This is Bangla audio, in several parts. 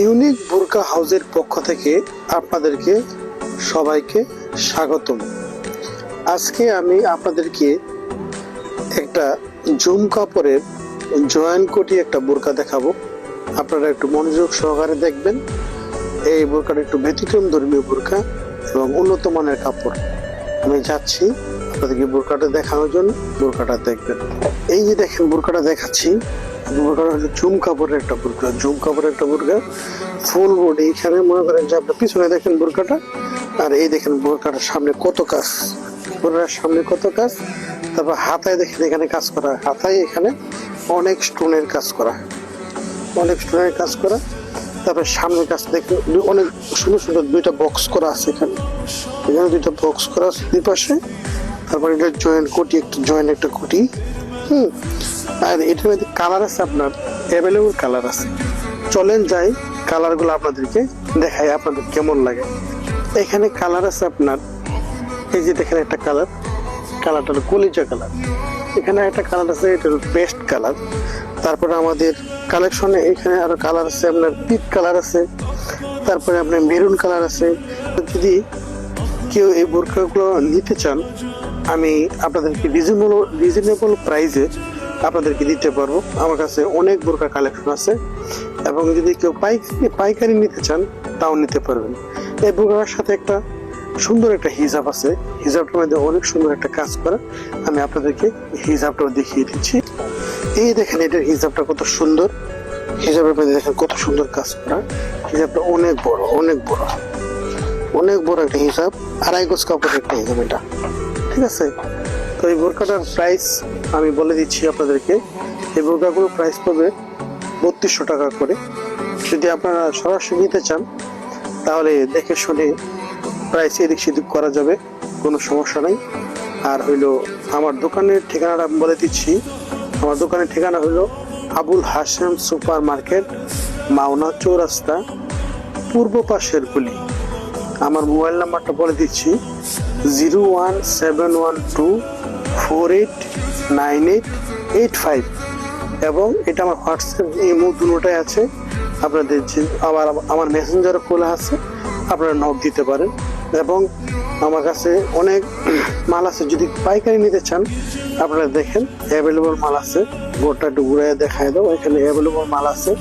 ইউনিক বোরকা হাউসের পক্ষ থেকে আপনাদেরকে সবাইকে স্বাগতম। আজকে আমি আপনাদেরকে একটা জুম কাপড়ের জয়েন্ট কোটি একটা বোরকা দেখাবো। আপনারা একটু মনোযোগ সহকারে দেখবেন। এই বোরকাটা একটু ব্যতিক্রম ধর্মীয় বোরকা এবং উন্নত মানের কাপড়। আমি যাচ্ছি আপনাদেরকে বোরকাটা দেখানোর জন্য। বোরকাটা দেখবেন। এই যে দেখেন বোরকাটা দেখাচ্ছি, বোরকাটা হচ্ছে জুম কাপড়ের একটা বোরকা। জুম কাপড়ের একটা বোরকা, ফুল বডি। এখানে মনে করেন যে আপনার পিছনে দেখেন বোরকাটা, আর এই দেখেন বোরকাটার সামনে কত কাজ, বোরকাটার সামনে কত কাজ। তারপর হাতায় দেখেন এখানে কাজ করা, হাতায় এখানে অনেক স্টোনের কাজ করা, অনেক স্টোনের কাজ করা। তারপর সামনের কাজ দেখেন অনেক সুন্দর সুন্দর দুইটা বক্স করা আছে এখানে, এখানে দুইটা বক্স করা আছে দুই পাশে। তারপর এটা জয়েন্ট কোটি, একটা জয়েন্ট একটা কোটি। আর এটার মধ্যে কালার আছে, আপনার অ্যাভেলেবল কালার আছে। চলেন যাই কালারগুলো আপনাদেরকে দেখাই, আপনাদের কেমন লাগে। এখানে কালার আছে আপনার, এই যে দেখেন একটা কালার, কালারটা হলো কলিজা কালার। এখানে একটা কালার আছে, এটা হলো পেস্ট কালার। তারপরে আমাদের কালেকশনে এখানে আরো কালার আছে, আপনার পিট কালার আছে, তারপরে আপনার মেরুন কালার আছে। যদি কেউ এই বোরকাগুলো নিতে চান, আমি আপনাদেরকে রিজনেবল প্রাইসে আপনাদেরকে দিতে পারবো। আমার কাছে অনেক বোরকা কালেকশন আছে, এবং যদি কেউ পাইকারি নিতে চান তাও নিতে পারবেন। এই বোরকার সাথে একটা সুন্দর একটা হিজাব আছে, হিজাবটার মধ্যে অনেক সুন্দর একটা কাজ করা। আমি আপনাদেরকে হিজাবটাও দেখিয়ে দিচ্ছি। এই দেখেন এটার হিজাবটা কত সুন্দর, হিজাবের মধ্যে দেখেন কত সুন্দর কাজ করা। হিজাবটা অনেক বড়, অনেক বড়, অনেক বড় একটা হিসাব। 2.5 গজ কাপড়ের একটা হিসাব এটা, ঠিক আছে। তো এই বোরকাটার প্রাইস আমি বলে দিচ্ছি আপনাদেরকে। এই বোরকাগুলোর প্রাইস পাবে 3200 টাকা করে। যদি আপনারা সরাসরি নিতে চান তাহলে দেখে শুনে প্রাইস এদিক সেদিক করা যাবে, কোনো সমস্যা নাই। আর হইলো আমার দোকানের ঠিকানাটা আমি বলে দিচ্ছি। আমার দোকানের ঠিকানা হইলো আবুল হাশেম সুপার মার্কেট, মাওনা চৌরাস্তা, পূর্ব পাশের গলি। আমার মোবাইল নাম্বারটা বলে দিচ্ছি 01712489885, এবং এটা আমার হোয়াটসঅ্যাপ ইমো দুটোটাই আছে। আপনাদের যে আমার মেসেঞ্জারও খোলা আছে, আপনারা নক দিতে পারেন। এবং আমার কাছে অনেক মাল আছে, যদি পাইকারি নিতে চান আপনারা দেখেন অ্যাভেলেবল মাল আছে। গোটা একটু ঘুরে দেখায় দাও, এখানে অ্যাভেলেবল মাল আছে।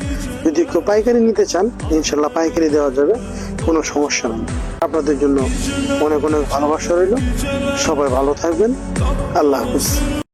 যদি কেউ পাইকারি নিতে চান ইনশাল্লাহ পাইকারি দেওয়া যাবে, কোনো সমস্যা নেই। আপনাদের জন্য অনেক অনেক ভালোবাসা রইল। সবাই ভালো থাকবেন। আল্লাহ হাফিজ।